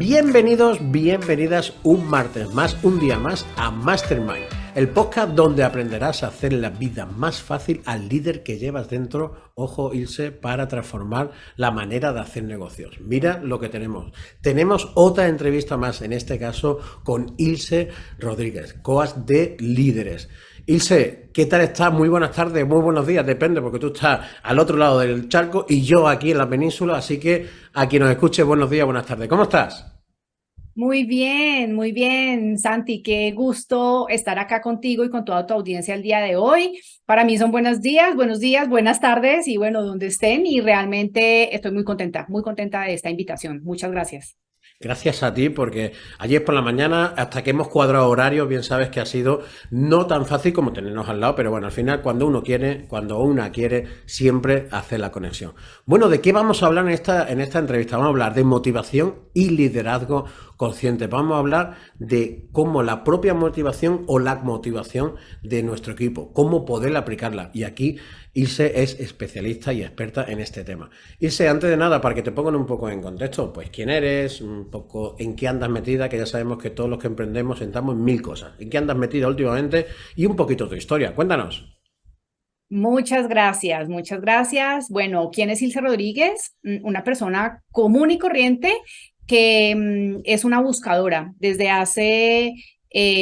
Bienvenidos, bienvenidas un martes más, un día más a Mastermind, el podcast donde aprenderás a hacer la vida más fácil al líder que llevas dentro, ojo Ilse, para transformar la manera de hacer negocios. Mira lo que tenemos. Tenemos otra entrevista más, en este caso con Ilse Rodríguez, coach de líderes. Ilse, ¿qué tal estás? Muy buenas tardes, muy buenos días, depende, porque tú estás al otro lado del charco y yo aquí en la península, así que a quien nos escuche, buenos días, buenas tardes. ¿Cómo estás? Muy bien, Santi, qué gusto estar acá contigo y con toda tu audiencia el día de hoy. Para mí son buenos días, buenas tardes y bueno, donde estén y realmente estoy muy contenta de esta invitación. Muchas gracias. Gracias a ti, porque ayer por la mañana, hasta que hemos cuadrado horarios, bien sabes que ha sido no tan fácil como tenernos al lado, pero bueno, al final cuando uno quiere, cuando una quiere, siempre hace la conexión. Bueno, ¿de qué vamos a hablar en esta entrevista? Vamos a hablar de motivación y liderazgo consciente. Vamos a hablar de cómo la propia motivación o la motivación de nuestro equipo, cómo poder aplicarla. Y aquí Ilse es especialista y experta en este tema. Ilse, antes de nada, para que te pongan un poco en contexto, pues quién eres, un poco en qué andas metida, que ya sabemos que todos los que emprendemos entramos en mil cosas. ¿En qué andas metida últimamente? Y un poquito tu historia. Cuéntanos. Muchas gracias, muchas gracias. Bueno, ¿quién es Ilse Rodríguez? Una persona común y corriente que es una buscadora. Desde hace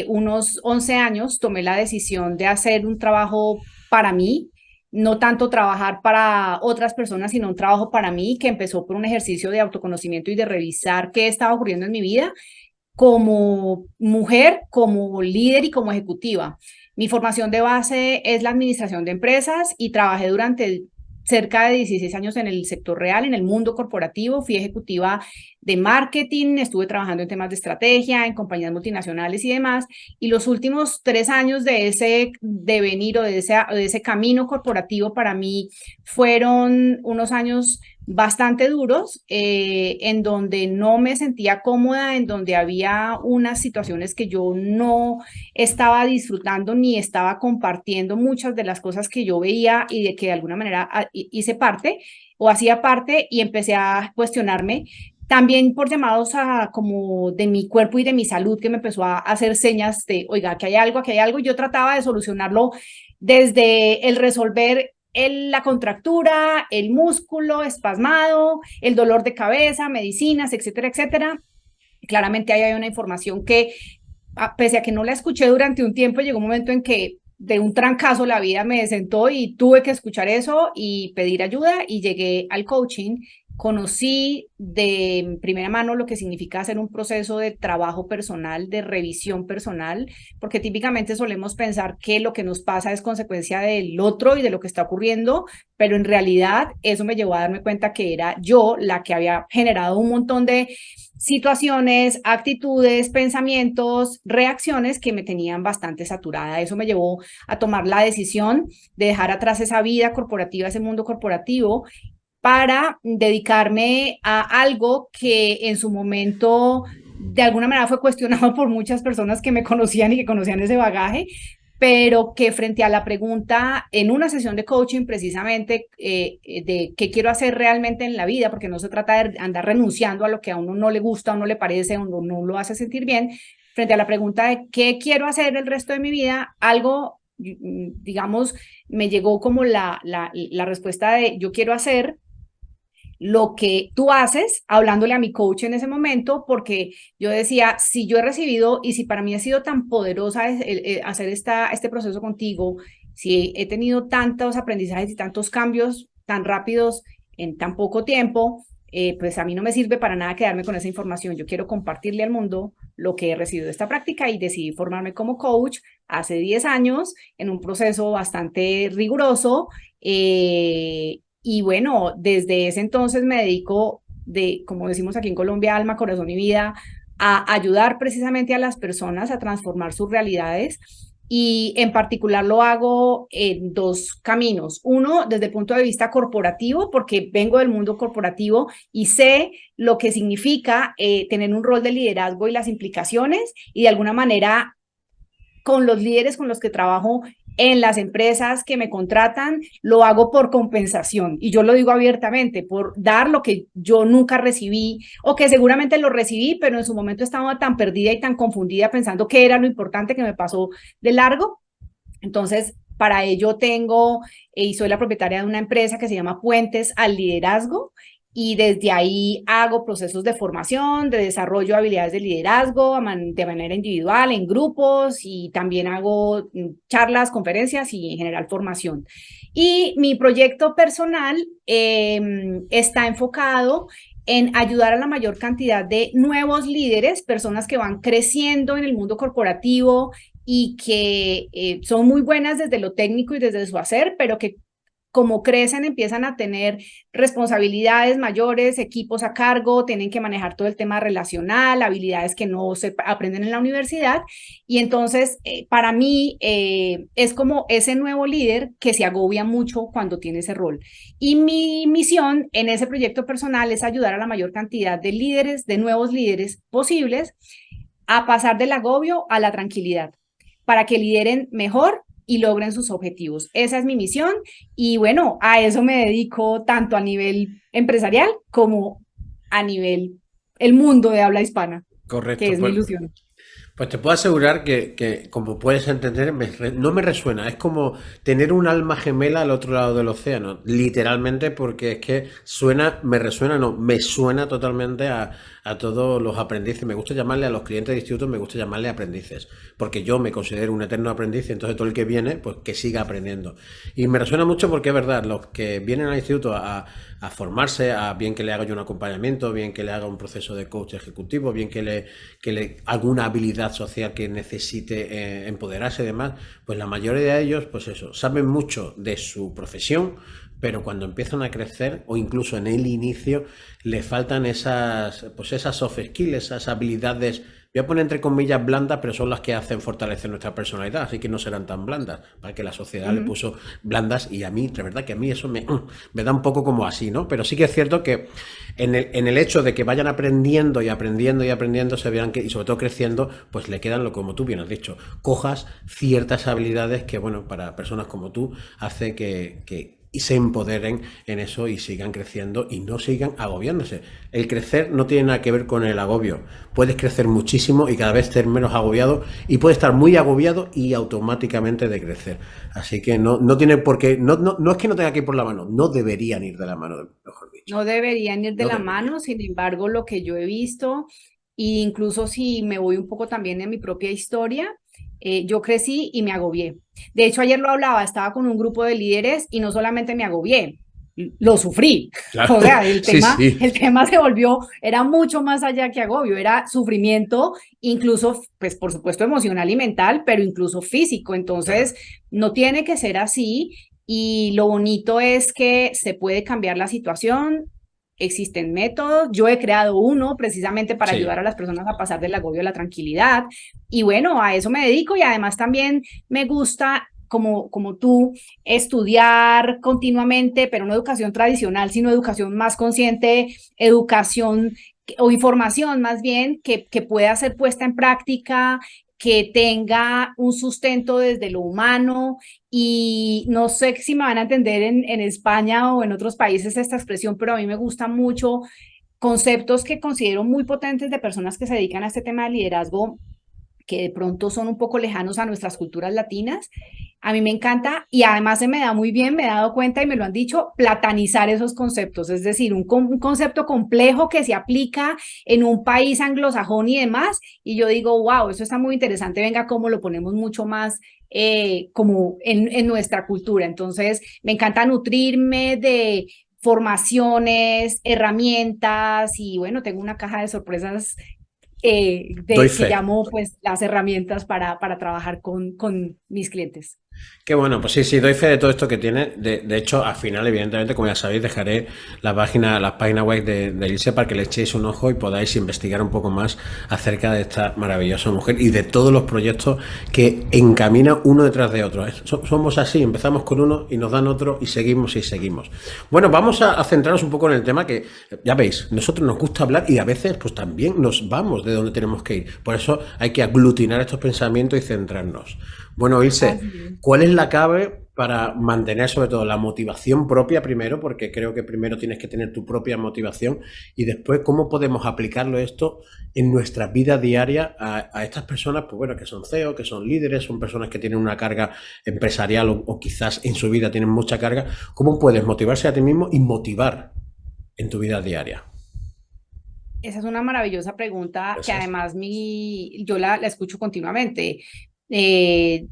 unos 11 años tomé la decisión de hacer un trabajo para mí, no tanto trabajar para otras personas, sino un trabajo para mí que empezó por un ejercicio de autoconocimiento y de revisar qué estaba ocurriendo en mi vida como mujer, como líder y como ejecutiva. Mi formación de base es la administración de empresas y trabajé durante cerca de 16 años en el sector real, en el mundo corporativo. Fui ejecutiva de marketing, estuve trabajando en temas de estrategia, en compañías multinacionales y demás. Y los últimos 3 años de ese devenir o de ese camino corporativo para mí fueron unos años bastante duros, en donde no me sentía cómoda, en donde había unas situaciones que yo no estaba disfrutando ni estaba compartiendo muchas de las cosas que yo veía y de que de alguna manera hice parte o hacía parte y empecé a cuestionarme. También por llamados a como de mi cuerpo y de mi salud que me empezó a hacer señas de, oiga, aquí hay algo. Y yo trataba de solucionarlo desde el resolver la contractura, el músculo espasmado, el dolor de cabeza, medicinas, etcétera, etcétera. Claramente ahí hay una información que, pese a que no la escuché durante un tiempo, llegó un momento en que de un trancazo la vida me sentó y tuve que escuchar eso y pedir ayuda y llegué al coaching. Conocí de primera mano lo que significa hacer un proceso de trabajo personal, de revisión personal, porque típicamente solemos pensar que lo que nos pasa es consecuencia del otro y de lo que está ocurriendo, pero en realidad eso me llevó a darme cuenta que era yo la que había generado un montón de situaciones, actitudes, pensamientos, reacciones que me tenían bastante saturada. Eso me llevó a tomar la decisión de dejar atrás esa vida corporativa, ese mundo corporativo, para dedicarme a algo que en su momento de alguna manera fue cuestionado por muchas personas que me conocían y que conocían ese bagaje, pero que frente a la pregunta en una sesión de coaching precisamente de qué quiero hacer realmente en la vida, porque no se trata de andar renunciando a lo que a uno no le gusta o no le parece o no lo hace sentir bien, frente a la pregunta de qué quiero hacer el resto de mi vida, algo, digamos, me llegó como la respuesta de yo quiero hacer lo que tú haces, hablándole a mi coach en ese momento, porque yo decía, si yo he recibido y si para mí ha sido tan poderosa hacer este proceso contigo, si he tenido tantos aprendizajes y tantos cambios tan rápidos en tan poco tiempo, pues a mí no me sirve para nada quedarme con esa información. Yo quiero compartirle al mundo lo que he recibido de esta práctica y decidí formarme como coach hace 10 años en un proceso bastante riguroso. Y bueno, desde ese entonces me dedico de, como decimos aquí en Colombia, alma, corazón y vida, a ayudar precisamente a las personas a transformar sus realidades. Y en particular lo hago en dos caminos. Uno, desde el punto de vista corporativo, porque vengo del mundo corporativo y sé lo que significa tener un rol de liderazgo y las implicaciones, y de alguna manera con los líderes con los que trabajo en las empresas que me contratan, lo hago por compensación. Y yo lo digo abiertamente, por dar lo que yo nunca recibí o que seguramente lo recibí, pero en su momento estaba tan perdida y tan confundida pensando qué era lo importante que me pasó de largo. Entonces, para ello tengo y soy la propietaria de una empresa que se llama Puentes al Liderazgo y desde ahí hago procesos de formación, de desarrollo de habilidades de liderazgo de manera individual, en grupos y también hago charlas, conferencias y en general formación. Y mi proyecto personal está enfocado en ayudar a la mayor cantidad de nuevos líderes, personas que van creciendo en el mundo corporativo y que son muy buenas desde lo técnico y desde su hacer, pero que como crecen empiezan a tener responsabilidades mayores, equipos a cargo, tienen que manejar todo el tema relacional, habilidades que no se aprenden en la universidad. Y entonces, para mí, es como ese nuevo líder que se agobia mucho cuando tiene ese rol. Y mi misión en ese proyecto personal es ayudar a la mayor cantidad de líderes, de nuevos líderes posibles, a pasar del agobio a la tranquilidad, para que lideren mejor y logren sus objetivos. Esa es mi misión y bueno, a eso me dedico tanto a nivel empresarial como a nivel el mundo de habla hispana, que Correcto, es mi ilusión. pues te puedo asegurar como puedes entender, no me resuena. Es como tener un alma gemela al otro lado del océano, literalmente, porque es que suena, me resuena, no, me suena totalmente a todos los aprendices. Me gusta llamarle a los clientes de institutos, me gusta llamarle aprendices, porque yo me considero un eterno aprendiz y entonces todo el que viene, pues que siga aprendiendo. Y me resuena mucho porque es verdad, los que vienen al instituto a formarse, a bien que le haga yo un acompañamiento, bien que le haga un proceso de coach ejecutivo, bien que le alguna habilidad social que necesite empoderarse y demás, pues la mayoría de ellos, pues eso, saben mucho de su profesión, pero cuando empiezan a crecer o incluso en el inicio, le faltan pues esas soft skills, esas habilidades, voy a poner entre comillas blandas, pero son las que hacen fortalecer nuestra personalidad, así que no serán tan blandas, para que la sociedad le puso blandas y a mí, de verdad que a mí eso me da un poco como así, ¿no? Pero sí que es cierto que en el hecho de que vayan aprendiendo y aprendiendo y aprendiendo, se vean que, y sobre todo creciendo, pues le quedan, lo como tú bien has dicho, cojas ciertas habilidades que, bueno, para personas como tú, hace que y se empoderen en eso y sigan creciendo y no sigan agobiándose. El crecer no tiene nada que ver con el agobio. Puedes crecer muchísimo y cada vez ser menos agobiado y puedes estar muy agobiado y automáticamente decrecer. Así que no tiene por qué, no es que no tenga que ir por la mano, no deberían ir de la mano, mejor dicho. No deberían ir de No la deberían. mano, sin embargo, lo que yo he visto, e incluso si me voy un poco también en mi propia historia, yo crecí y me agobié. De hecho, ayer lo hablaba, estaba con un grupo de líderes y no solamente me agobié, lo sufrí. Claro, O sea, sí, sí. el tema se volvió, era mucho más allá que agobio, era sufrimiento, incluso, pues por supuesto, emocional y mental, pero incluso físico. Claro. Entonces, no tiene que ser así. Y lo bonito es que se puede cambiar la situación. Existen métodos, yo he creado uno precisamente para ayudar Sí. a las personas a pasar del agobio a la tranquilidad y bueno, a eso me dedico y además también me gusta como tú estudiar continuamente, pero no educación tradicional, sino educación más consciente, educación o información más bien que pueda ser puesta en práctica, que tenga un sustento desde lo humano y no sé si me van a entender en España o en otros países esta expresión, pero a mí me gusta mucho conceptos que considero muy potentes de personas que se dedican a este tema de liderazgo que de pronto son un poco lejanos a nuestras culturas latinas. A mí me encanta y además se me da muy bien, me he dado cuenta y me lo han dicho, platanizar esos conceptos, es decir, un concepto complejo que se aplica en un país anglosajón y demás. Y yo digo, wow, eso está muy interesante, venga, cómo lo ponemos mucho más como en nuestra cultura. Entonces, me encanta nutrirme de formaciones, herramientas y bueno, tengo una caja de sorpresas Doy que fe. llamo pues las herramientas para trabajar con mis clientes. Qué bueno, pues sí, sí, doy fe de todo esto que tiene. De hecho, al final, evidentemente, como ya sabéis, dejaré la página web de Ilse para que le echéis un ojo y podáis investigar un poco más acerca de esta maravillosa mujer y de todos los proyectos que encamina uno detrás de otro. Somos así, empezamos con uno y nos dan otro y seguimos y seguimos. Bueno, vamos a centrarnos un poco en el tema que, ya veis, nosotros nos gusta hablar y a veces pues también nos vamos de donde tenemos que ir. Por eso hay que aglutinar estos pensamientos y centrarnos. Bueno, Ilse, Así es. ¿cuál es la clave para mantener sobre todo la motivación propia primero? Porque creo que primero tienes que tener tu propia motivación y después cómo podemos aplicarlo esto en nuestra vida diaria a estas personas, pues bueno, que son CEO, que son líderes, son personas que tienen una carga empresarial o quizás en su vida tienen mucha carga. ¿Cómo puedes motivarse a ti mismo y motivar en tu vida diaria? Esa es una maravillosa pregunta que Eso es. además yo la escucho continuamente. Eh,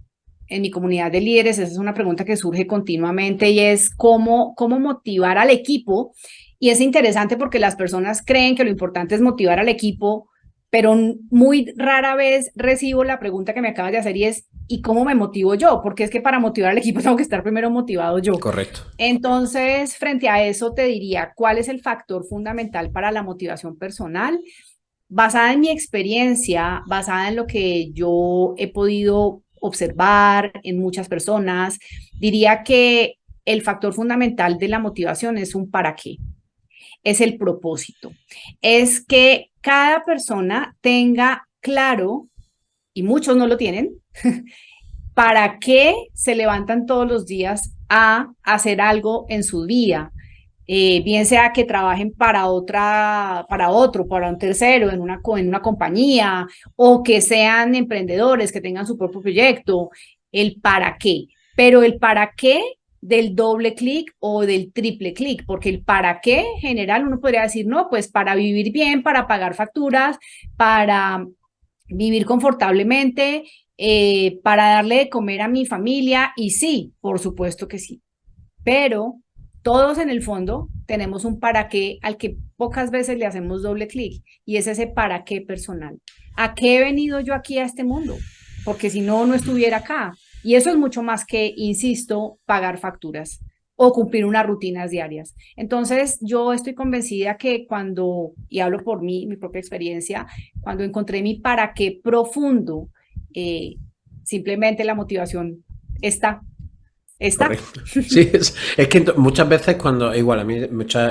en mi comunidad de líderes, esa es una pregunta que surge continuamente y es cómo motivar al equipo. Y es interesante porque las personas creen que lo importante es motivar al equipo, pero muy rara vez recibo la pregunta que me acabas de hacer y es, ¿y cómo me motivo yo? Porque es que para motivar al equipo tengo que estar primero motivado yo. Correcto. Entonces, frente a eso, te diría, ¿cuál es el factor fundamental para la motivación personal? Basada en mi experiencia, basada en lo que yo he podido observar en muchas personas, diría que el factor fundamental de la motivación es un para qué, es el propósito. Es que cada persona tenga claro, y muchos no lo tienen, para qué se levantan todos los días a hacer algo en su vida, bien sea que trabajen para otro, para un tercero, en una compañía, o que sean emprendedores, que tengan su propio proyecto, el para qué. Pero el para qué del doble clic o del triple clic, porque el para qué general uno podría decir, no, pues para vivir bien, para pagar facturas, para vivir confortablemente, para darle de comer a mi familia, y sí, por supuesto que sí, pero todos en el fondo tenemos un para qué al que pocas veces le hacemos doble clic y es ese para qué personal. ¿A qué he venido yo aquí a este mundo? Porque si no, no estuviera acá. Y eso es mucho más que, insisto, pagar facturas o cumplir unas rutinas diarias. Entonces, yo estoy convencida que cuando, y hablo por mí, mi propia experiencia, cuando encontré mi para qué profundo, eh, simplemente la motivación está, está. Correcto. Sí, es que muchas veces cuando, igual, a mí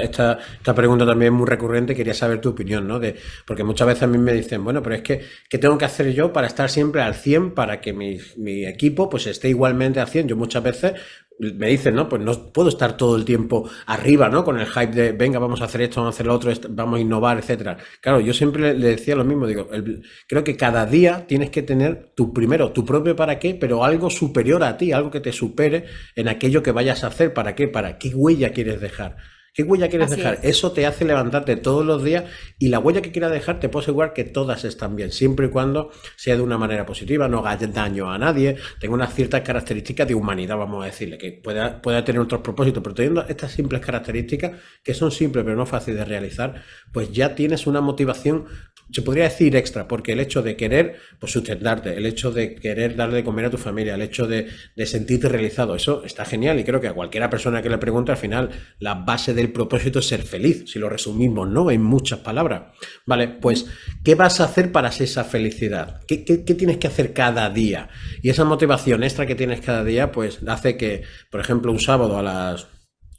esta pregunta también es muy recurrente, quería saber tu opinión, ¿no? Porque muchas veces a mí me dicen, bueno, pero es que, ¿qué tengo que hacer yo para estar siempre al 100 para que mi equipo pues esté igualmente al 100? Yo muchas veces me dicen, ¿no? Pues no puedo estar todo el tiempo arriba, ¿no? Con el hype de, venga, vamos a hacer esto, vamos a hacer lo otro, vamos a innovar, etcétera. Claro, yo siempre le decía lo mismo, digo, creo que cada día tienes que tener tu propio para qué, pero algo superior a ti, algo que te supere en aquello que vayas a hacer. ¿Para qué? ¿Para qué huella quieres dejar? ¿Qué huella quieres Así dejar? es. Eso te hace levantarte todos los días y la huella que quieras dejar te puedo asegurar que todas están bien, siempre y cuando sea de una manera positiva, no haga daño a nadie, tenga unas ciertas características de humanidad, vamos a decirle, que pueda tener otros propósitos, pero teniendo estas simples características, que son simples pero no fáciles de realizar, pues ya tienes una motivación, se podría decir extra, porque el hecho de querer pues sustentarte, el hecho de querer darle de comer a tu familia, el hecho de sentirte realizado, eso está genial y creo que a cualquiera persona que le pregunte al final la base del propósito es ser feliz, si lo resumimos, ¿no? En muchas palabras. Vale, pues, ¿qué vas a hacer para esa felicidad? ¿Qué tienes que hacer cada día? Y esa motivación extra que tienes cada día, pues hace que, por ejemplo, un sábado a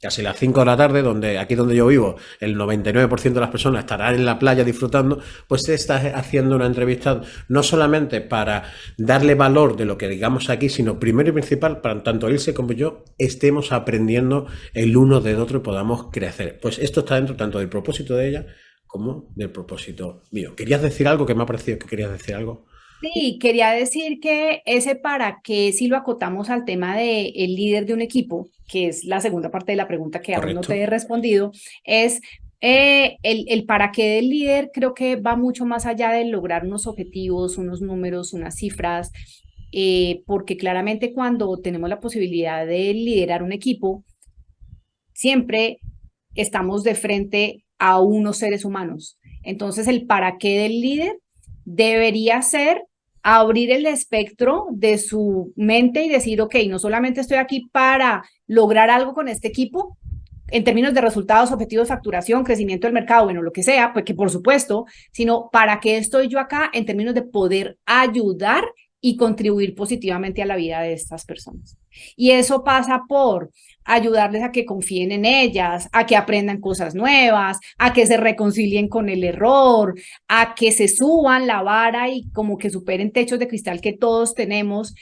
casi las 5 de la tarde, aquí donde yo vivo, el 99% de las personas estarán en la playa disfrutando, pues te estás haciendo una entrevista no solamente para darle valor de lo que digamos aquí, sino primero y principal, para tanto Ilse como yo estemos aprendiendo el uno del otro y podamos crecer. Pues esto está dentro tanto del propósito de ella como del propósito mío. ¿Querías decir algo? Que me ha parecido que querías decir algo. Sí, quería decir que ese para qué, si lo acotamos al tema de el líder de un equipo, que es la segunda parte de la pregunta que aún no Correcto. te he respondido, es el para qué del líder creo que va mucho más allá de lograr unos objetivos, unos números, unas cifras, porque claramente cuando tenemos la posibilidad de liderar un equipo, siempre estamos de frente a unos seres humanos. Entonces, el para qué del líder debería ser abrir el espectro de su mente y decir, ok, no solamente estoy aquí para lograr algo con este equipo, en términos de resultados, objetivos, facturación, crecimiento del mercado, bueno, lo que sea, pues que por supuesto, sino para qué estoy yo acá en términos de poder ayudar y contribuir positivamente a la vida de estas personas. Y eso pasa por ayudarles a que confíen en ellas, a que aprendan cosas nuevas, a que se reconcilien con el error, a que se suban la vara y como que superen techos de cristal que todos tenemos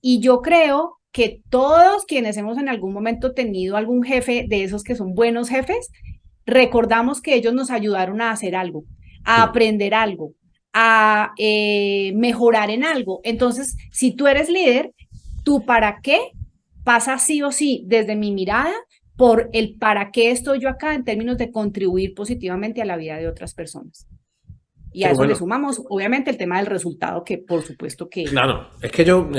Y yo creo que todos quienes hemos en algún momento tenido algún jefe de esos que son buenos jefes, recordamos que ellos nos ayudaron a hacer algo, a Mm. aprender algo, a mejorar en algo. Entonces, si tú eres líder, tu para qué pasa sí o sí, desde mi mirada, por el para qué estoy yo acá en términos de contribuir positivamente a la vida de otras personas. Y Qué a eso le bueno. sumamos, obviamente, el tema del resultado, que por supuesto que Claro, es que yo,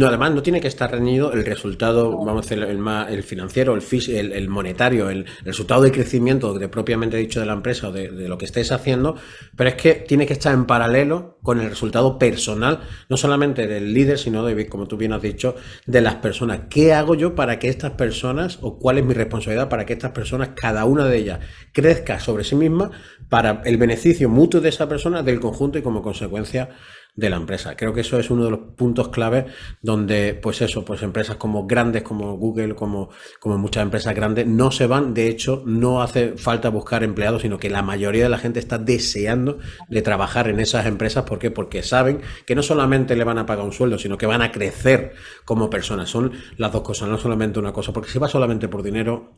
además no tiene que estar reñido el resultado, no. vamos a decir, el financiero, el monetario, el resultado de crecimiento de propiamente dicho de la empresa o de lo que estés haciendo, pero es que tiene que estar en paralelo con el resultado personal, no solamente del líder, sino de, como tú bien has dicho, de las personas. ¿Qué hago yo para que estas personas, o cuál es mi responsabilidad para que estas personas, cada una de ellas, crezca sobre sí misma para el beneficio mutuo de esa persona, del conjunto y como consecuencia de la empresa? Creo que eso es uno de los puntos claves donde, pues eso, pues empresas como grandes, como Google, como muchas empresas grandes, no se van. De hecho, no hace falta buscar empleados, sino que la mayoría de la gente está deseando de trabajar en esas empresas. ¿Por qué? Porque saben que no solamente le van a pagar un sueldo, sino que van a crecer como personas. Son las dos cosas, no solamente una cosa. Porque si vas solamente por dinero,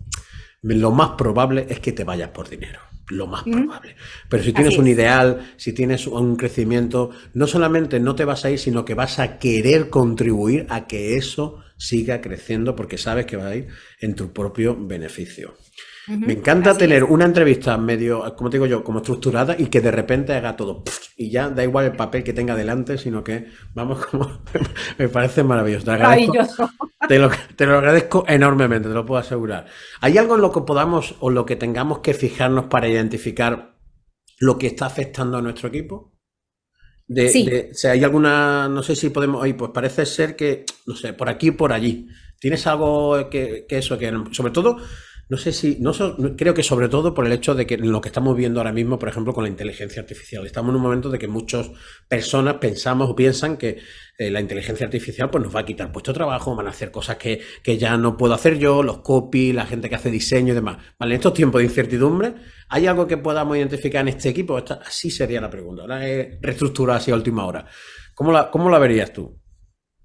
lo más probable es que te vayas por dinero, lo más Ujú. probable. Pero si tienes Así un es. ideal, si tienes un crecimiento, no solamente no te vas a ir, sino que vas a querer contribuir a que eso siga creciendo porque sabes que va a ir en tu propio beneficio. Me Ujú. encanta Así tener es. una entrevista medio, como te digo yo, como estructurada y que de repente haga todo y ya da igual el papel que tenga delante, sino que vamos como me parece maravilloso. Te agradezco, Maravilloso. te lo agradezco enormemente, te lo puedo asegurar. ¿Hay algo en lo que podamos o lo que tengamos que fijarnos para identificar lo que está afectando a nuestro equipo? Sí. O sea, hay alguna, no sé si podemos, oye, pues parece ser que, no sé, por aquí o por allí. ¿Tienes algo que eso, que sobre todo, no sé si, creo que sobre todo por el hecho de que lo que estamos viendo ahora mismo, por ejemplo, con la inteligencia artificial, estamos en un momento de que muchas personas pensamos o piensan que la inteligencia artificial pues nos va a quitar puesto de trabajo, van a hacer cosas que ya no puedo hacer yo, los copy, la gente que hace diseño y demás. Vale, en estos tiempos de incertidumbre, ¿hay algo que podamos identificar en este equipo? Así sería la pregunta. Ahora es reestructurar así a última hora. ¿Cómo la verías tú?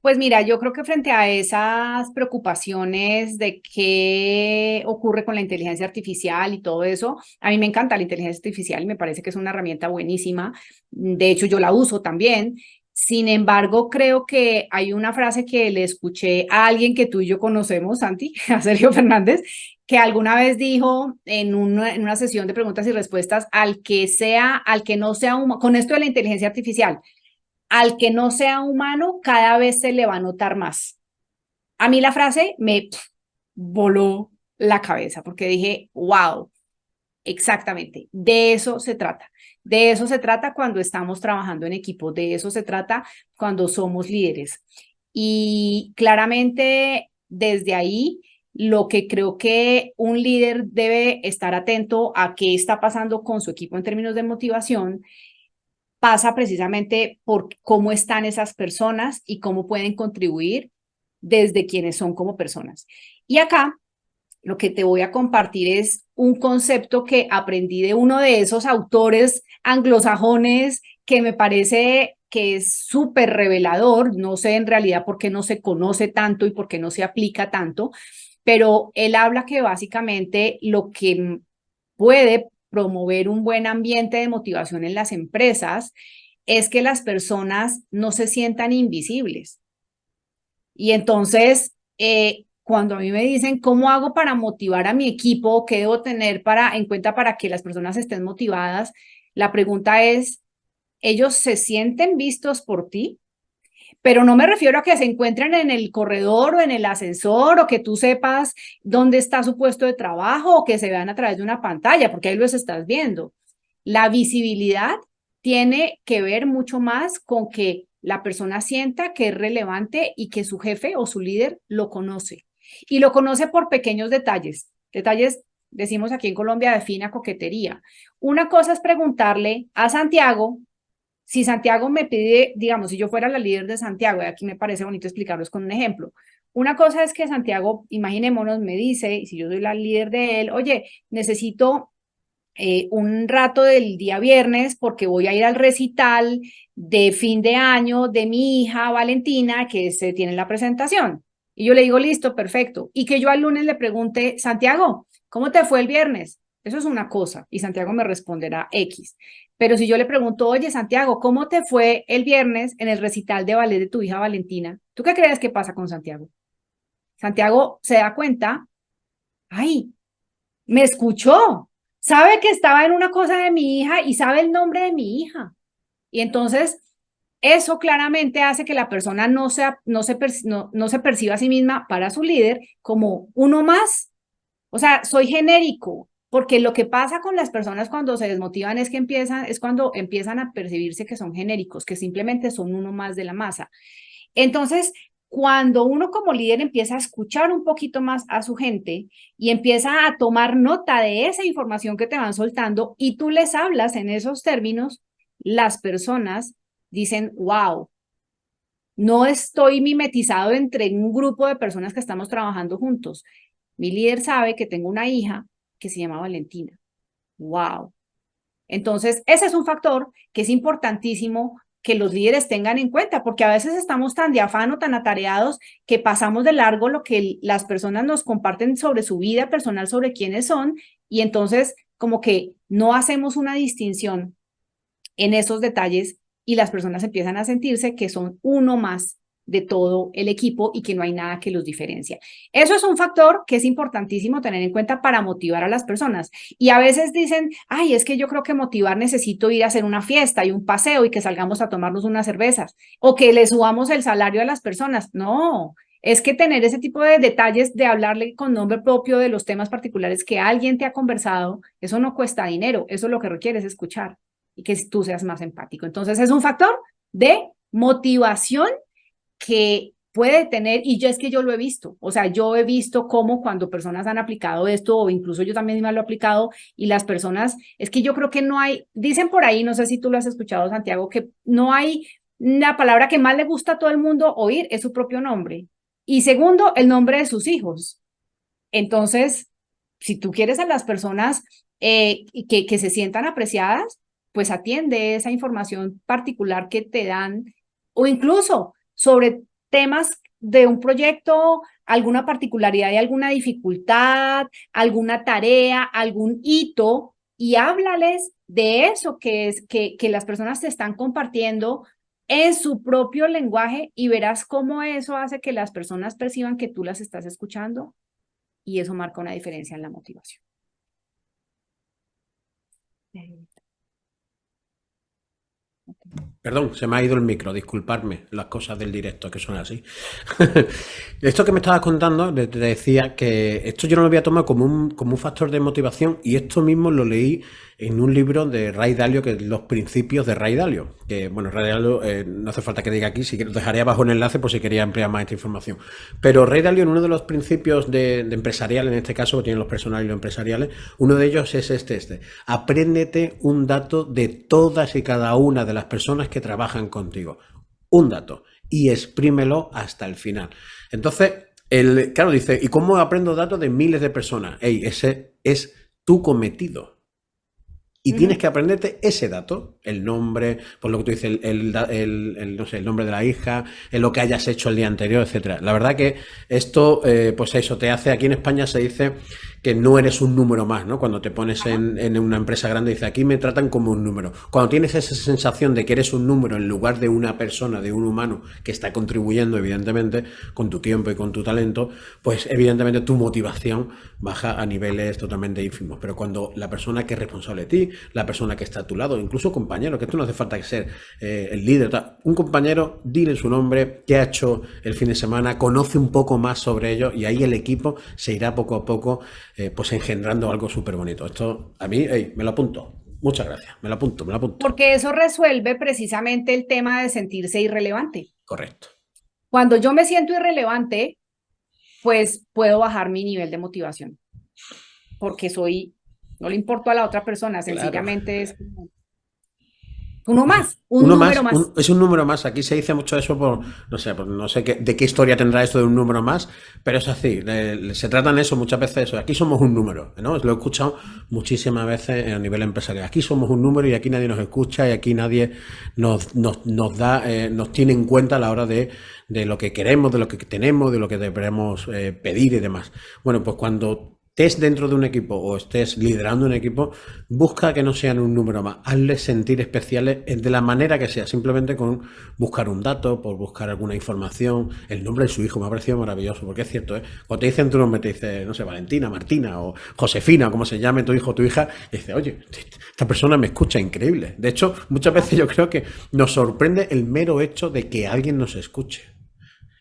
Pues mira, yo creo que frente a esas preocupaciones de qué ocurre con la inteligencia artificial y todo eso, a mí me encanta la inteligencia artificial y me parece que es una herramienta buenísima. De hecho, yo la uso también. Sin embargo, creo que hay una frase que le escuché a alguien que tú y yo conocemos, Santi, a Sergio Fernández, que alguna vez dijo en una sesión de preguntas y respuestas, al que no sea humano, con esto de la inteligencia artificial, al que no sea humano, cada vez se le va a notar más. A mí la frase me voló la cabeza porque dije, wow, exactamente, de eso se trata. De eso se trata cuando estamos trabajando en equipo, de eso se trata cuando somos líderes. Y claramente desde ahí, lo que creo que un líder debe estar atento a qué está pasando con su equipo en términos de motivación pasa precisamente por cómo están esas personas y cómo pueden contribuir desde quienes son como personas. Y acá lo que te voy a compartir es un concepto que aprendí de uno de esos autores anglosajones que me parece que es súper revelador. No sé en realidad por qué no se conoce tanto y por qué no se aplica tanto, pero él habla que básicamente lo que puede promover un buen ambiente de motivación en las empresas es que las personas no se sientan invisibles. Y entonces, cuando a mí me dicen cómo hago para motivar a mi equipo, qué debo tener en cuenta para que las personas estén motivadas, la pregunta es, ¿ellos se sienten vistos por ti? Pero no me refiero a que se encuentren en el corredor o en el ascensor o que tú sepas dónde está su puesto de trabajo o que se vean a través de una pantalla, porque ahí los estás viendo. La visibilidad tiene que ver mucho más con que la persona sienta que es relevante y que su jefe o su líder lo conoce. Y lo conoce por pequeños detalles. Detalles, decimos aquí en Colombia, de fina coquetería. Una cosa es preguntarle a Santiago si Santiago me pide, digamos, si yo fuera la líder de Santiago, y aquí me parece bonito explicarlos con un ejemplo. Una cosa es que Santiago, imaginémonos, me dice, y si yo soy la líder de él, oye, necesito un rato del día viernes porque voy a ir al recital de fin de año de mi hija Valentina, que se tiene la presentación. Y yo le digo, listo, perfecto. Y que yo al lunes le pregunte, Santiago, ¿cómo te fue el viernes? Eso es una cosa. Y Santiago me responderá X. Pero si yo le pregunto, oye, Santiago, ¿cómo te fue el viernes en el recital de ballet de tu hija Valentina? ¿Tú qué crees que pasa con Santiago? Santiago se da cuenta, ay, me escuchó, sabe que estaba en una cosa de mi hija y sabe el nombre de mi hija. Y entonces, eso claramente hace que la persona no se perciba a sí misma para su líder como uno más. O sea, soy genérico, porque lo que pasa con las personas cuando se desmotivan es cuando empiezan a percibirse que son genéricos, que simplemente son uno más de la masa. Entonces, cuando uno como líder empieza a escuchar un poquito más a su gente y empieza a tomar nota de esa información que te van soltando y tú les hablas en esos términos, las personas dicen, wow, no estoy mimetizado entre un grupo de personas que estamos trabajando juntos. Mi líder sabe que tengo una hija que se llama Valentina. Wow. Entonces, ese es un factor que es importantísimo que los líderes tengan en cuenta, porque a veces estamos tan de afán o tan atareados que pasamos de largo lo que las personas nos comparten sobre su vida personal, sobre quiénes son, y entonces como que no hacemos una distinción en esos detalles y las personas empiezan a sentirse que son uno más de todo el equipo y que no hay nada que los diferencia. Eso es un factor que es importantísimo tener en cuenta para motivar a las personas. Y a veces dicen, ay, es que yo creo que motivar necesito ir a hacer una fiesta y un paseo y que salgamos a tomarnos unas cervezas o que le subamos el salario a las personas. No, es que tener ese tipo de detalles de hablarle con nombre propio de los temas particulares que alguien te ha conversado, eso no cuesta dinero, eso lo que requiere es escuchar y que tú seas más empático. Entonces es un factor de motivación que puede tener, y yo es que yo lo he visto, o sea, yo he visto cómo cuando personas han aplicado esto, o incluso yo también me lo he aplicado, y las personas, es que yo creo que no hay, dicen por ahí, no sé si tú lo has escuchado, Santiago, que no hay la palabra que más le gusta a todo el mundo oír es su propio nombre. Y segundo, el nombre de sus hijos. Entonces, si tú quieres a las personas que se sientan apreciadas, pues atiende esa información particular que te dan o incluso sobre temas de un proyecto, alguna particularidad y alguna dificultad, alguna tarea, algún hito y háblales de eso que las personas te están compartiendo en su propio lenguaje y verás cómo eso hace que las personas perciban que tú las estás escuchando y eso marca una diferencia en la motivación. Perdón, se me ha ido el micro, disculpadme, las cosas del directo que son así. Esto que me estabas contando, te decía que esto yo no lo había tomado como un factor de motivación y esto mismo lo leí en un libro de Ray Dalio, que es Los Principios de Ray Dalio. Que, bueno, Ray Dalio, no hace falta que diga aquí, si os dejaré abajo un enlace por si quería ampliar más esta información. Pero Ray Dalio, en uno de los principios de empresarial, en este caso, que tienen los personales y los empresariales, uno de ellos es este. Apréndete un dato de todas y cada una de las personas que trabajan contigo. Un dato. Y exprímelo hasta el final. Entonces, claro, dice, ¿y cómo aprendo datos de miles de personas? Ey, ese es tu cometido. Y tienes que aprenderte ese dato, el nombre, por lo que tú dices, no sé, el nombre de la hija, lo que hayas hecho el día anterior, etcétera. La verdad que esto, pues eso, te hace, aquí en España se dice que no eres un número más, ¿no? Cuando te pones en una empresa grande, dice, aquí me tratan como un número. Cuando tienes esa sensación de que eres un número en lugar de una persona, de un humano que está contribuyendo, evidentemente, con tu tiempo y con tu talento, pues evidentemente tu motivación baja a niveles totalmente ínfimos. Pero cuando la persona que es responsable de ti, la persona que está a tu lado, incluso compañero, que esto no hace falta que ser el líder, un compañero, dile su nombre, qué ha hecho el fin de semana, conoce un poco más sobre ello y ahí el equipo se irá poco a poco pues engendrando algo súper bonito. Esto a mí, me lo apunto. Muchas gracias, me lo apunto. Porque eso resuelve precisamente el tema de sentirse irrelevante. Correcto. Cuando yo me siento irrelevante, pues puedo bajar mi nivel de motivación. Porque no le importo a la otra persona, sencillamente es Uno más, un Uno más, número más. es un número más. Aquí se dice mucho eso por no sé de qué historia tendrá esto de un número más, pero es así. Se tratan eso muchas veces eso. Aquí somos un número, ¿no? Lo he escuchado muchísimas veces a nivel empresarial. Aquí somos un número y aquí nadie nos escucha y aquí nadie nos da, nos tiene en cuenta a la hora de lo que queremos, de lo que tenemos, de lo que deberemos pedir y demás. Bueno, pues cuando estés dentro de un equipo o estés liderando un equipo, busca que no sean un número más. Hazles sentir especiales de la manera que sea, simplemente con buscar un dato, por buscar alguna información. El nombre de su hijo me ha parecido maravilloso, porque es cierto, ¿eh? Cuando te dicen tu nombre, te dice, no sé, Valentina, Martina o Josefina, como se llame tu hijo o tu hija, y dice, oye, esta persona me escucha increíble. De hecho, muchas veces yo creo que nos sorprende el mero hecho de que alguien nos escuche.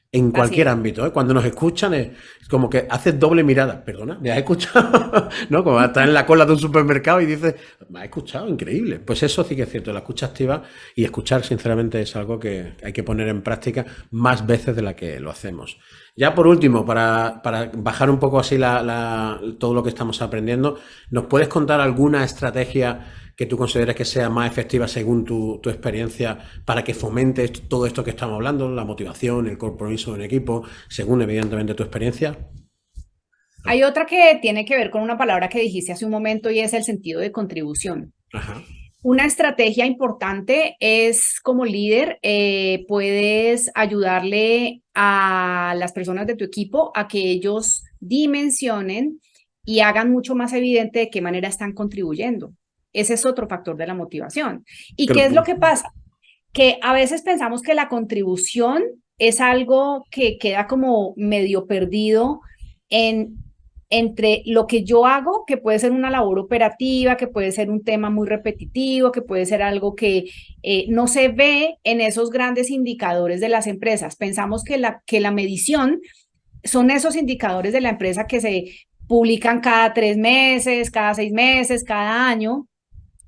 En Así cualquier es. ámbito, ¿eh? Cuando nos escuchan es como que haces doble mirada. Perdona, ¿me has escuchado? ¿No? Como estás en la cola de un supermercado y dices, me has escuchado, increíble. Pues eso sí que es cierto, la escucha activa y escuchar, sinceramente, es algo que hay que poner en práctica más veces de la que lo hacemos. Ya por último, para bajar un poco así todo lo que estamos aprendiendo, ¿nos puedes contar alguna estrategia que tú consideres que sea más efectiva según tu experiencia para que fomente todo esto que estamos hablando, la motivación, el compromiso en equipo, según evidentemente tu experiencia? Hay otra que tiene que ver con una palabra que dijiste hace un momento y es el sentido de contribución. Ajá. Una estrategia importante es como líder, puedes ayudarle a las personas de tu equipo a que ellos dimensionen y hagan mucho más evidente de qué manera están contribuyendo. Ese es otro factor de la motivación. ¿Y Que qué lo- es lo que pasa? Que a veces pensamos que la contribución es algo que queda como medio perdido en, entre lo que yo hago, que puede ser una labor operativa, que puede ser un tema muy repetitivo, que puede ser algo que no se ve en esos grandes indicadores de las empresas. Pensamos que la medición son esos indicadores de la empresa que se publican cada 3 meses, cada 6 meses, cada año,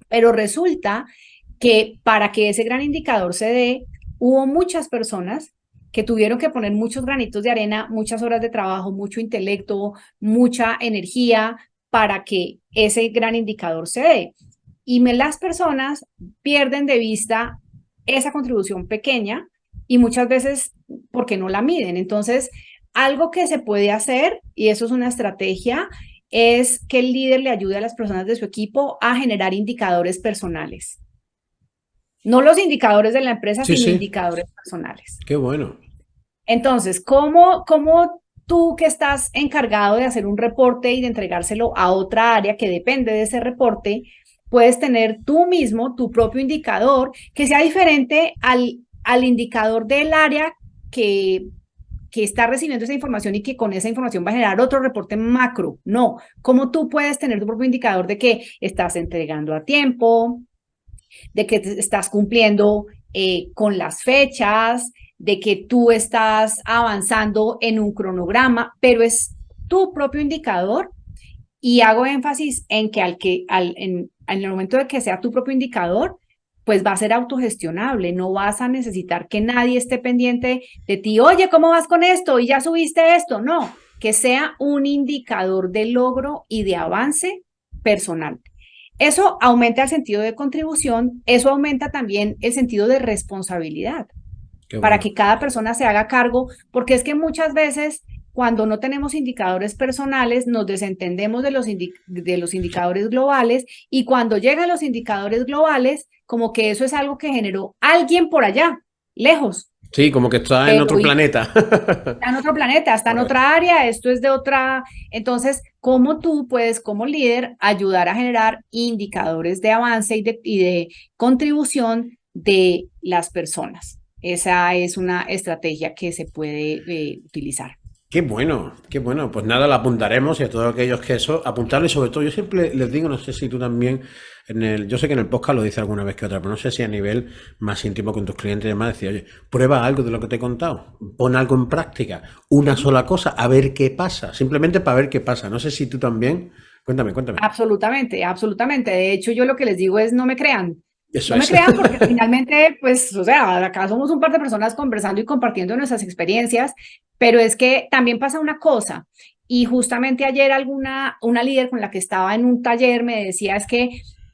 pero resulta que para que ese gran indicador se dé, hubo muchas personas que tuvieron que poner muchos granitos de arena, muchas horas de trabajo, mucho intelecto, mucha energía para que ese gran indicador se dé. Y las personas pierden de vista esa contribución pequeña y muchas veces porque no la miden. Entonces, algo que se puede hacer, y eso es una estrategia, es que el líder le ayude a las personas de su equipo a generar indicadores personales. No los indicadores de la empresa, Sí, sino sí, indicadores personales. qué bueno. Entonces, cómo tú que estás encargado de hacer un reporte y de entregárselo a otra área que depende de ese reporte, puedes tener tú mismo tu propio indicador que sea diferente al indicador del área que, que está recibiendo esa información y que con esa información va a generar otro reporte macro? No, ¿cómo tú puedes tener tu propio indicador de que estás entregando a tiempo, de que estás cumpliendo con las fechas, de que tú estás avanzando en un cronograma, pero es tu propio indicador? Y hago énfasis en que, en el momento de que sea tu propio indicador, pues va a ser autogestionable, no vas a necesitar que nadie esté pendiente de ti, oye, ¿cómo vas con esto? Y ya subiste esto. No, que sea un indicador de logro y de avance personal. Eso aumenta el sentido de contribución, eso aumenta también el sentido de responsabilidad Qué para bueno. que cada persona se haga cargo, porque es que muchas veces cuando no tenemos indicadores personales nos desentendemos de los indicadores globales y cuando llegan los indicadores globales, como que eso es algo que generó alguien por allá, lejos, Sí, como que está en pero otro planeta. está en otro planeta, está en Correcto. otra área, esto es de otra. Entonces, ¿cómo tú puedes, como líder, ayudar a generar indicadores de avance y de contribución de las personas? Esa es una estrategia que se puede utilizar. Qué bueno, qué bueno. Pues nada, lo apuntaremos y a todos aquellos que eso, apuntarlo y sobre todo, yo siempre les digo, no sé si tú también, yo sé que en el podcast lo dices alguna vez que otra, pero no sé si a nivel más íntimo con tus clientes y demás, decir, oye, prueba algo de lo que te he contado, pon algo en práctica, una sola cosa, a ver qué pasa, simplemente para ver qué pasa. No sé si tú también, cuéntame, cuéntame. Absolutamente, absolutamente. De hecho, yo lo que les digo es no me crean. Eso No me es. crean porque finalmente, pues, o sea, acá somos un par de personas conversando y compartiendo nuestras experiencias, pero es que también pasa una cosa, y justamente ayer una líder con la que estaba en un taller me decía, es que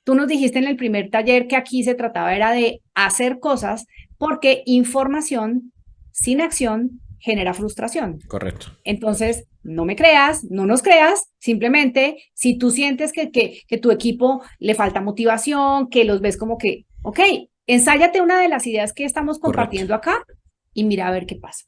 tú nos dijiste en el primer taller que aquí se trataba era de hacer cosas porque información sin acción genera frustración. Correcto. Entonces, no me creas, no nos creas, simplemente si tú sientes que tu equipo le falta motivación, que los ves como que, ok, ensáyate una de las ideas que estamos compartiendo acá y mira a ver qué pasa.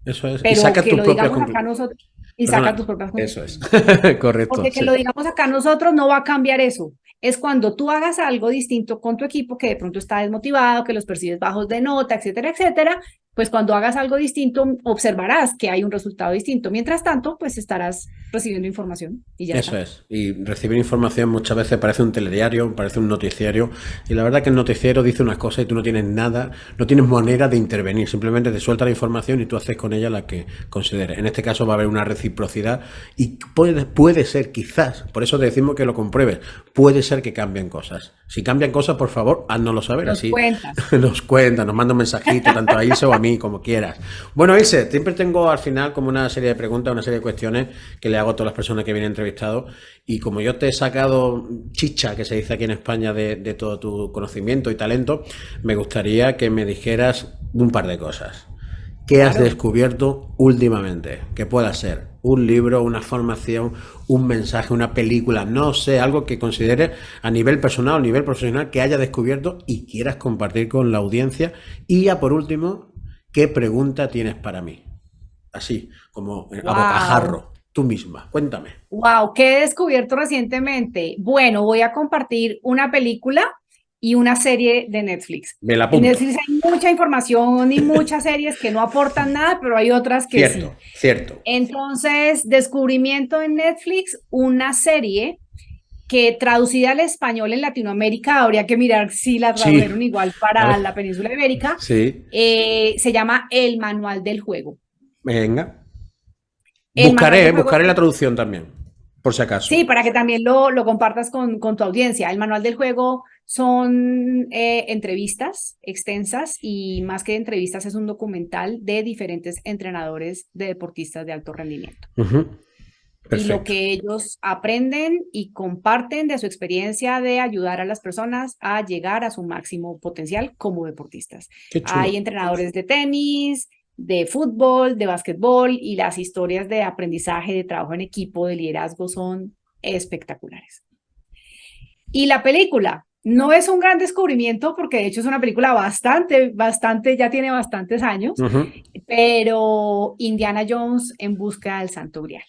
Eso es. Pero Y saca que tus lo propias digamos acá conclusiones. nosotros y saca tus propias Eso conclusiones. es. Correcto. Porque que Sí. lo digamos acá nosotros no va a cambiar eso. Es cuando tú hagas algo distinto con tu equipo que de pronto está desmotivado, que los percibes bajos de nota, etcétera, etcétera, pues cuando hagas algo distinto observarás que hay un resultado distinto. Mientras tanto, pues estarás recibiendo información y ya Eso está. es. Y recibir información muchas veces parece un telediario, parece un noticiario. Y la verdad que el noticiero dice unas cosas y tú no tienes nada, no tienes manera de intervenir. Simplemente te suelta la información y tú haces con ella la que consideres. En este caso va a haber una reciprocidad y puede ser, quizás, por eso te decimos que lo compruebes, puede ser que cambien cosas. Si cambian cosas, por favor, háznoslo saber. Nos Así cuentas. nos cuentas, nos manda un mensajito, tanto a Ilse o a mí, como quieras. Bueno, Ilse, siempre tengo al final como una serie de preguntas, una serie de cuestiones que le hago a todas las personas que vienen entrevistados. Y como yo te he sacado chicha, que se dice aquí en España, de todo tu conocimiento y talento, me gustaría que me dijeras un par de cosas. ¿Qué has descubierto últimamente? Que pueda ser un libro, una formación, un mensaje, una película, no sé, algo que consideres a nivel personal o a nivel profesional que haya descubierto y quieras compartir con la audiencia. Y ya por último, ¿qué pregunta tienes para mí? Así, como a bocajarro, tú misma, cuéntame. Wow, ¿qué he descubierto recientemente? Bueno, voy a compartir una película y una serie de Netflix. Me la En apunto. Netflix hay mucha información y muchas series que no aportan nada, pero hay otras que sí. Cierto. Entonces, descubrimiento en Netflix, una serie que traducida al español en Latinoamérica, habría que mirar si la tradujeron igual para la península ibérica, se llama El Manual del Juego. Venga. Buscaré la traducción también, por si acaso. Sí, para que también lo compartas con tu audiencia. El Manual del Juego son entrevistas extensas y más que entrevistas es un documental de diferentes entrenadores de deportistas de alto rendimiento. Y lo que ellos aprenden y comparten de su experiencia de ayudar a las personas a llegar a su máximo potencial como deportistas. Hay entrenadores de tenis, de fútbol, de básquetbol y las historias de aprendizaje, de trabajo en equipo, de liderazgo son espectaculares. Y la película no es un gran descubrimiento porque de hecho es una película bastante, ya tiene bastantes años, pero Indiana Jones en busca del Santo Grial.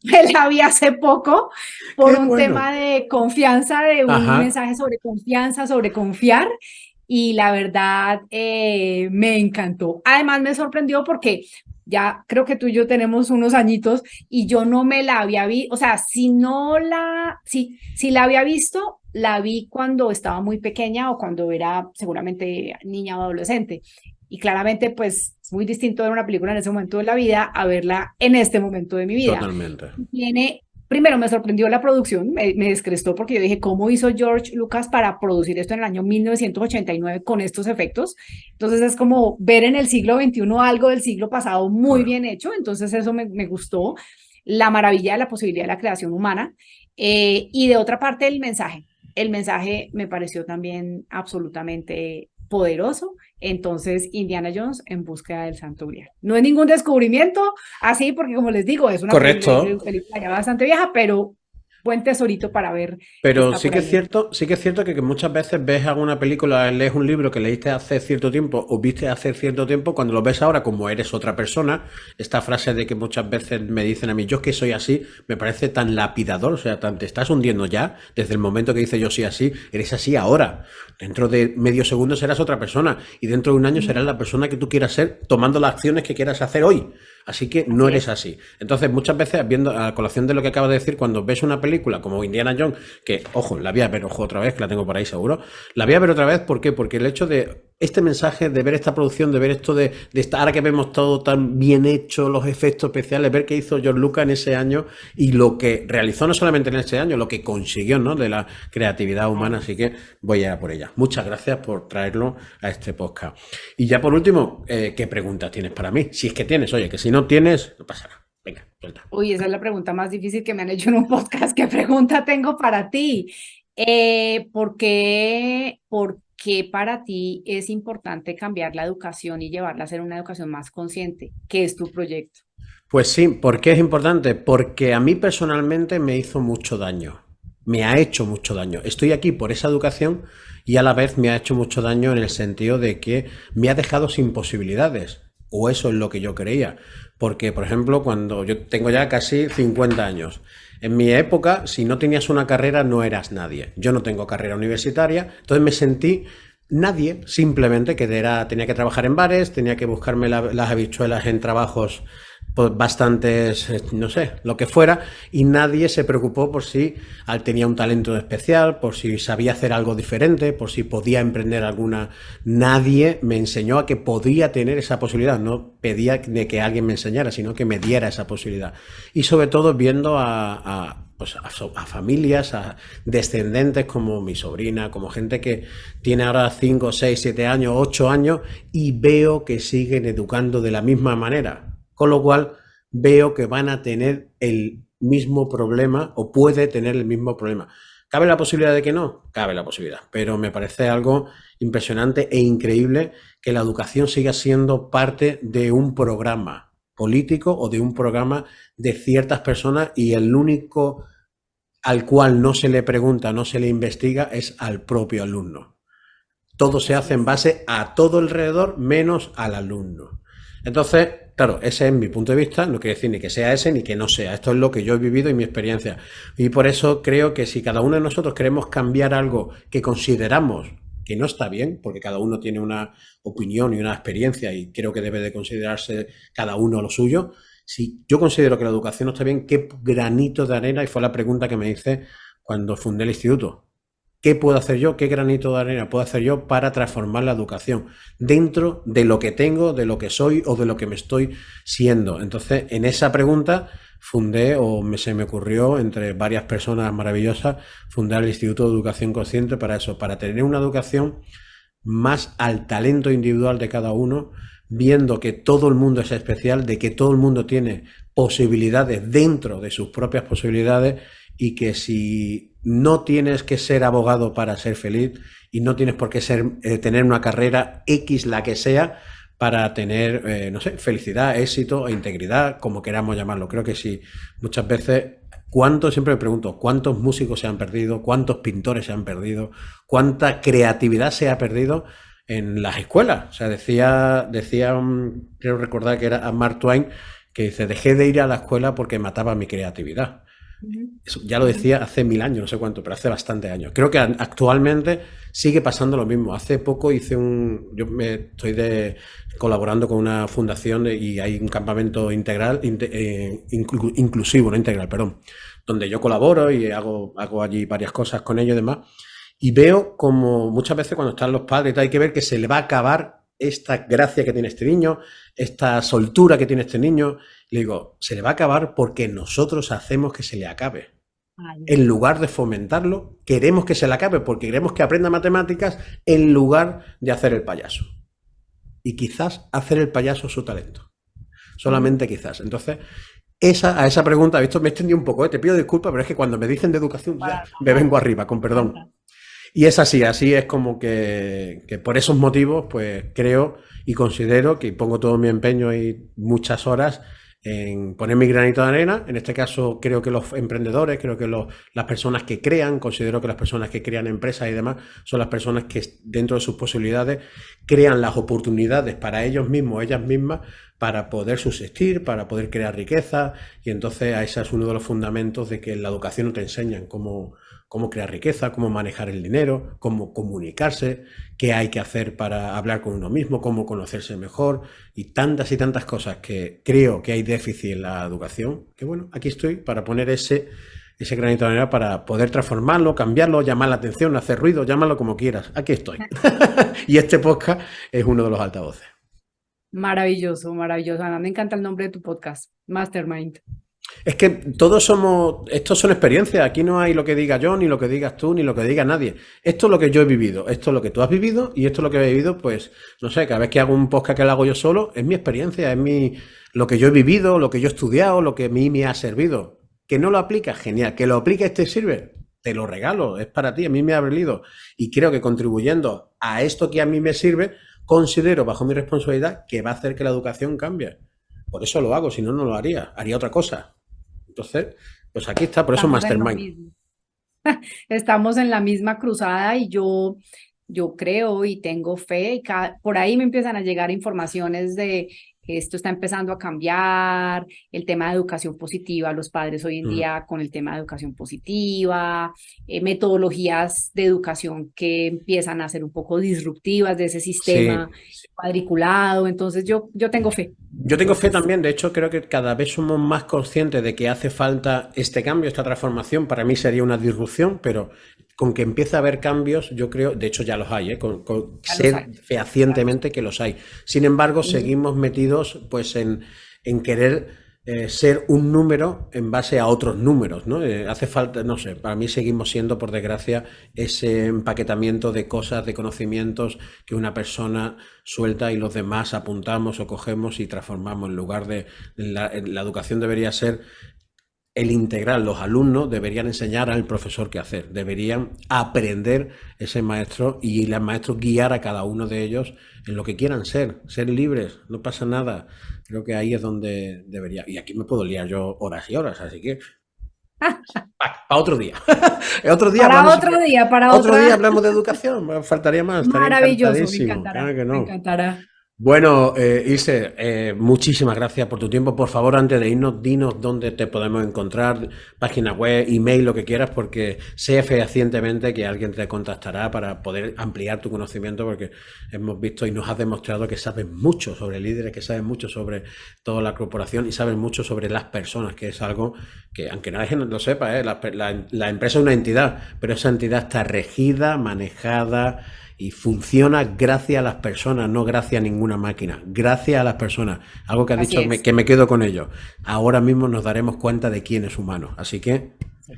Me la vi hace poco por un tema de confianza, de un mensaje sobre confianza, sobre confiar. Y la verdad me encantó. Además me sorprendió porque ya creo que tú y yo tenemos unos añitos y yo no me la había visto, o sea, si la había visto, la vi cuando estaba muy pequeña o cuando era seguramente niña o adolescente. Y claramente pues es muy distinto ver una película en ese momento de la vida a verla en este momento de mi vida. Totalmente. Primero me sorprendió la producción, me descrestó porque yo dije, ¿cómo hizo George Lucas para producir esto en el año 1989 con estos efectos? Entonces es como ver en el siglo XXI algo del siglo pasado muy bien hecho, entonces eso me gustó, la maravilla de la posibilidad de la creación humana. Y de otra parte el mensaje me pareció también absolutamente poderoso. Entonces, Indiana Jones en búsqueda del Santo Grial. No es ningún descubrimiento así, porque como les digo, es una película ya bastante vieja, pero buen tesorito para ver. Pero sí que es cierto que muchas veces ves alguna película, lees un libro que leíste hace cierto tiempo o viste hace cierto tiempo, cuando lo ves ahora como eres otra persona, esta frase de que muchas veces me dicen a mí, yo que soy así, me parece tan lapidador, o sea, te estás hundiendo ya, desde el momento que dices yo soy así, eres así ahora. Dentro de medio segundo serás otra persona y dentro de un año serás la persona que tú quieras ser tomando las acciones que quieras hacer hoy. Así que no eres así. Entonces, muchas veces, viendo a colación de lo que acabas de decir, cuando ves una película como Indiana Jones, que, ojo, la voy a ver, otra vez, que la tengo por ahí seguro, la voy a ver otra vez, ¿por qué? Porque el hecho de este mensaje, de ver esta producción, de ver esto de esta, ahora que vemos todo tan bien hecho, los efectos especiales, ver qué hizo George Lucas en ese año y lo que realizó no solamente en ese año, lo que consiguió, ¿no?, de la creatividad humana, así que voy a ir por ella. Muchas gracias por traerlo a este podcast. Y ya por último, ¿qué preguntas tienes para mí? Si es que tienes, oye, que si no tienes, no pasa nada. Venga, suelta. Uy, esa es la pregunta más difícil que me han hecho en un podcast. ¿Qué pregunta tengo para ti? ¿Por qué para ti es importante cambiar la educación y llevarla a ser una educación más consciente? ¿Qué es tu proyecto? Pues sí, ¿por qué es importante? Porque a mí personalmente me hizo mucho daño. Me ha hecho mucho daño. Estoy aquí por esa educación y a la vez me ha hecho mucho daño en el sentido de que me ha dejado sin posibilidades. O eso es lo que yo creía. Porque, por ejemplo, cuando yo tengo ya casi 50 años, en mi época, si no tenías una carrera, no eras nadie. Yo no tengo carrera universitaria, entonces me sentí nadie, simplemente que tenía que trabajar en bares, tenía que buscarme las habichuelas en trabajos pues, bastantes, no sé, lo que fuera, y nadie se preocupó por si tenía un talento especial, por si sabía hacer algo diferente, por si podía emprender alguna. Nadie me enseñó a que podía tener esa posibilidad, no pedía de que alguien me enseñara, sino que me diera esa posibilidad. Y sobre todo viendo pues a familias, a descendentes como mi sobrina, como gente que tiene ahora 5, 6, 7 años, 8 años, y veo que siguen educando de la misma manera. Con lo cual veo que van a tener el mismo problema o puede tener el mismo problema. ¿Cabe la posibilidad de que no? Cabe la posibilidad, pero me parece algo impresionante e increíble que la educación siga siendo parte de un programa político o de un programa de ciertas personas y el único al cual no se le pregunta, no se le investiga es al propio alumno. Todo se Así hace en es. base a todo alrededor menos al alumno. Entonces, claro, ese es mi punto de vista, no quiere decir ni que sea ese ni que no sea. Esto es lo que yo he vivido y mi experiencia. Y por eso creo que si cada uno de nosotros queremos cambiar algo que consideramos que no está bien, porque cada uno tiene una opinión y una experiencia y creo que debe de considerarse cada uno lo suyo, si yo considero que la educación no está bien, ¿qué granito de arena? Y fue la pregunta que me hice cuando fundé el instituto. ¿Qué puedo hacer yo? ¿Qué granito de arena puedo hacer yo para transformar la educación dentro de lo que tengo, de lo que soy o de lo que me estoy siendo? Entonces, en esa pregunta fundé se me ocurrió entre varias personas maravillosas fundar el Instituto de Educación Consciente para eso, para tener una educación más al talento individual de cada uno, viendo que todo el mundo es especial, de que todo el mundo tiene posibilidades dentro de sus propias posibilidades y que si no tienes que ser abogado para ser feliz y no tienes por qué tener una carrera X, la que sea, para tener, no sé, felicidad, éxito e integridad, como queramos llamarlo. Creo que sí, muchas veces, siempre me pregunto, ¿cuántos músicos se han perdido? ¿Cuántos pintores se han perdido? ¿Cuánta creatividad se ha perdido en las escuelas? O sea, decía creo recordar que era Mark Twain, que dice, dejé de ir a la escuela porque mataba mi creatividad. Ujú, Eso ya lo ujú. decía hace 1000 años, no sé cuánto, pero hace bastantes años. Creo que actualmente sigue pasando lo mismo. Hace poco yo me estoy colaborando con una fundación y hay un campamento integral, inclusivo, no integral, perdón, donde yo colaboro y hago allí varias cosas con ellos y demás. Y veo como muchas veces cuando están los padres y tal, hay que ver que se le va a acabar esta gracia que tiene este niño, esta soltura que tiene este niño. Le digo, se le va a acabar porque nosotros hacemos que se le acabe. Ay, En lugar de fomentarlo, queremos que se le acabe porque queremos que aprenda matemáticas en lugar de hacer el payaso. Y quizás hacer el payaso es su talento. ujú. Solamente quizás. Entonces, a esa pregunta, esto me extendí un poco, te pido disculpas, pero es que cuando me dicen de educación ya Para me nada, vengo arriba, con me encanta. perdón. Y es así es como que por esos motivos, pues creo y considero que pongo todo mi empeño y muchas horas en poner mi granito de arena. En este caso, creo que los emprendedores, creo que las personas que crean, considero que las personas que crean empresas y demás son las personas que dentro de sus posibilidades crean las oportunidades para ellos mismos, ellas mismas, para poder subsistir, para poder crear riqueza. Y entonces, ese es uno de los fundamentos de que en la educación no te enseñan cómo crear riqueza, cómo manejar el dinero, cómo comunicarse, qué hay que hacer para hablar con uno mismo, cómo conocerse mejor y tantas cosas que creo que hay déficit en la educación, que bueno, aquí estoy para poner ese granito de arena para poder transformarlo, cambiarlo, llamar la atención, hacer ruido, llámalo como quieras, aquí estoy. Y este podcast es uno de los altavoces. Maravilloso, maravilloso. Ana, me encanta el nombre de tu podcast, Mastermind. Es que todos somos, estos son experiencias, aquí no hay lo que diga yo, ni lo que digas tú, ni lo que diga nadie. Esto es lo que yo he vivido, esto es lo que tú has vivido y esto es lo que he vivido, pues, no sé, cada vez que hago un podcast que lo hago yo solo, es mi experiencia, lo que yo he vivido, lo que yo he estudiado, lo que a mí me ha servido. Que no lo aplica, genial. Que lo aplica y te sirve, te lo regalo, es para ti, a mí me ha valido. Y creo que contribuyendo a esto que a mí me sirve, considero bajo mi responsabilidad que va a hacer que la educación cambie. Por eso lo hago, si no, no lo haría, haría otra cosa. Entonces, pues aquí está, por eso Estamos en lo Mastermind. mismo. Estamos en la misma cruzada y yo creo y tengo fe y por ahí me empiezan a llegar informaciones de que esto está empezando a cambiar, el tema de educación positiva, los padres hoy en día con el tema de educación positiva, metodologías de educación que empiezan a ser un poco disruptivas de ese Sí, sistema cuadriculado, entonces yo tengo fe. yo tengo fe Entonces, también, de hecho creo que cada vez somos más conscientes de que hace falta este cambio, esta transformación. Para mí sería una disrupción, pero con que empiece a haber cambios, yo creo, de hecho ya los hay, con ya lo sabes. ser fehacientemente que los hay. Sin embargo, seguimos metidos pues en querer ser un número en base a otros números, ¿no? Hace falta, no sé, para mí seguimos siendo, por desgracia, ese empaquetamiento de cosas, de conocimientos que una persona suelta y los demás apuntamos o cogemos y transformamos. En lugar de la educación debería ser el integral, los alumnos deberían enseñar al profesor qué hacer, deberían aprender ese maestro y el maestro guiar a cada uno de ellos en lo que quieran ser libres, no pasa nada. Creo que ahí es donde debería, y aquí me puedo liar yo horas y horas, así que para otro día. Otro día Para hablamos, otro día, para otro día otra. hablamos de educación, faltaría más, estaría Maravilloso, me encantadísimo, encantará, claro que me no. encantará. Bueno, Ilse, muchísimas gracias por tu tiempo. Por favor, antes de irnos, dinos dónde te podemos encontrar, página web, email, lo que quieras, porque sé fehacientemente que alguien te contactará para poder ampliar tu conocimiento, porque hemos visto y nos has demostrado que sabes mucho sobre líderes, que sabes mucho sobre toda la corporación y sabes mucho sobre las personas, que es algo que, aunque nadie lo sepa, la empresa es una entidad, pero esa entidad está regida, manejada y funciona gracias a las personas, no gracias a ninguna máquina, gracias a las personas. Algo que has Así dicho es. que me quedo con ello. Ahora mismo nos daremos cuenta de quién es humano. Así que, Sí.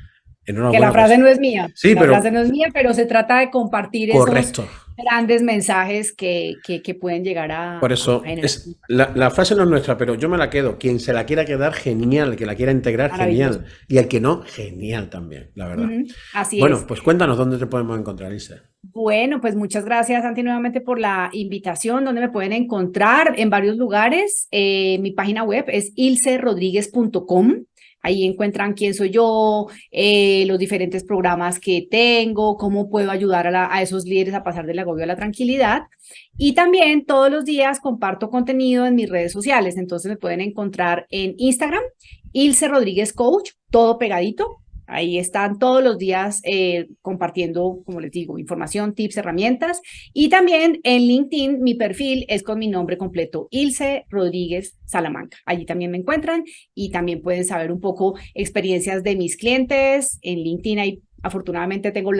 Que la enhorabuena. frase Pues, no es mía, sí, la pero frase no es mía, pero se trata de compartir esos correcto. grandes mensajes que pueden llegar Por a eso, generar la frase no es nuestra, pero yo me la quedo. Quien se la quiera quedar, genial. El que la quiera integrar, maravilloso. genial. Y el que no, genial también, la verdad. Así Bueno, es. pues cuéntanos dónde te podemos encontrar, Isa. Bueno, pues muchas gracias, Santi, nuevamente por la invitación, donde me pueden encontrar en varios lugares. Mi página web es ilcerodriguez.com. Ahí encuentran quién soy yo, los diferentes programas que tengo, cómo puedo ayudar a esos líderes a pasar del agobio a la tranquilidad. Y también todos los días comparto contenido en mis redes sociales. Entonces me pueden encontrar en Instagram, Ilse Rodríguez Coach, todo pegadito. Ahí están todos los días compartiendo, como les digo, información, tips, herramientas. Y también en LinkedIn, mi perfil es con mi nombre completo, Ilse Rodríguez Salamanca. Allí también me encuentran y también pueden saber un poco experiencias de mis clientes. En LinkedIn, ahí afortunadamente tengo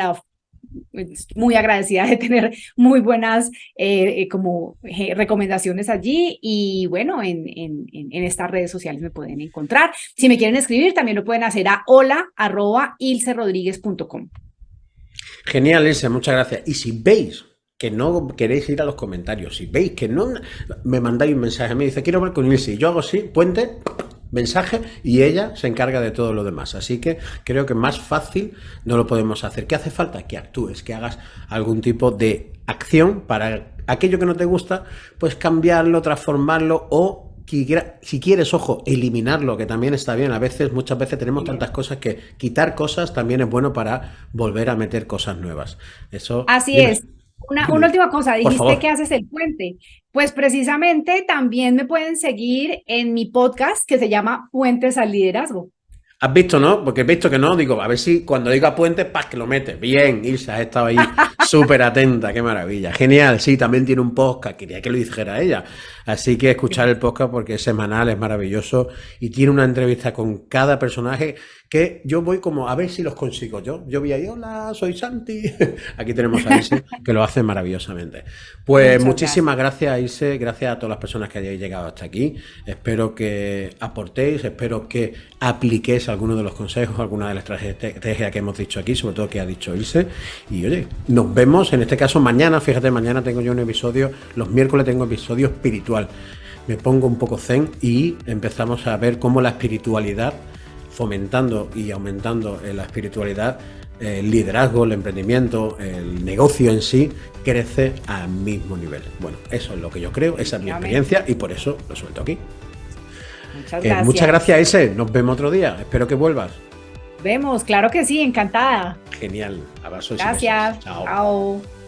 muy agradecida de tener muy buenas recomendaciones allí y bueno, en estas redes sociales me pueden encontrar. Si me quieren escribir, también lo pueden hacer a hola@ilcerodriguez.com. Genial, Ilse, muchas gracias. Y si veis que no queréis ir a los comentarios, si veis que no me mandáis un mensaje, me dice quiero hablar con Ilse, y yo hago así, puente, mensaje, y ella se encarga de todo lo demás. Así que creo que más fácil no lo podemos hacer. ¿Qué hace falta? Que actúes, que hagas algún tipo de acción para aquello que no te gusta, pues cambiarlo, transformarlo o si quieres, ojo, eliminarlo, que también está bien. Muchas veces tenemos tantas cosas que quitar cosas también es bueno para volver a meter cosas nuevas. Eso, Así dime, es. Una última cosa, por dijiste que favor. haces el puente. Pues precisamente también me pueden seguir en mi podcast que se llama Puentes al Liderazgo. Has visto, ¿no? Porque he visto que no, digo, a ver si cuando diga puente, ¡paz! Que lo metes. Bien, Ilse, has estado ahí súper atenta, qué maravilla. Genial, sí, también tiene un podcast, quería que lo dijera ella. Así que escuchar el podcast porque es semanal, es maravilloso y tiene una entrevista con cada personaje que yo voy como a ver si los consigo yo. Yo vi ahí, hola, soy Santi. Aquí tenemos a Ilse, que lo hace maravillosamente. Pues Muchas muchísimas gracias. gracias, Ilse, gracias a todas las personas que hayáis llegado hasta aquí. Espero que aportéis, espero que apliquéis algunos de los consejos, alguna de las estrategias que hemos dicho aquí, sobre todo que ha dicho Ilse. Y oye, nos vemos en este caso mañana. Fíjate, mañana tengo yo un episodio, los miércoles tengo episodio espiritual. Me pongo un poco zen y empezamos a ver cómo la espiritualidad, fomentando y aumentando la espiritualidad, el liderazgo, el emprendimiento, el negocio en sí, crece al mismo nivel. Bueno, eso es lo que yo creo, esa es mi Definitivamente. experiencia y por eso lo suelto aquí. Muchas Muchas gracias. gracias, Ise. Nos vemos otro día. Espero que vuelvas. Vemos, claro que sí, encantada. Genial. Abrazos y besos. Gracias. Chao. Chao.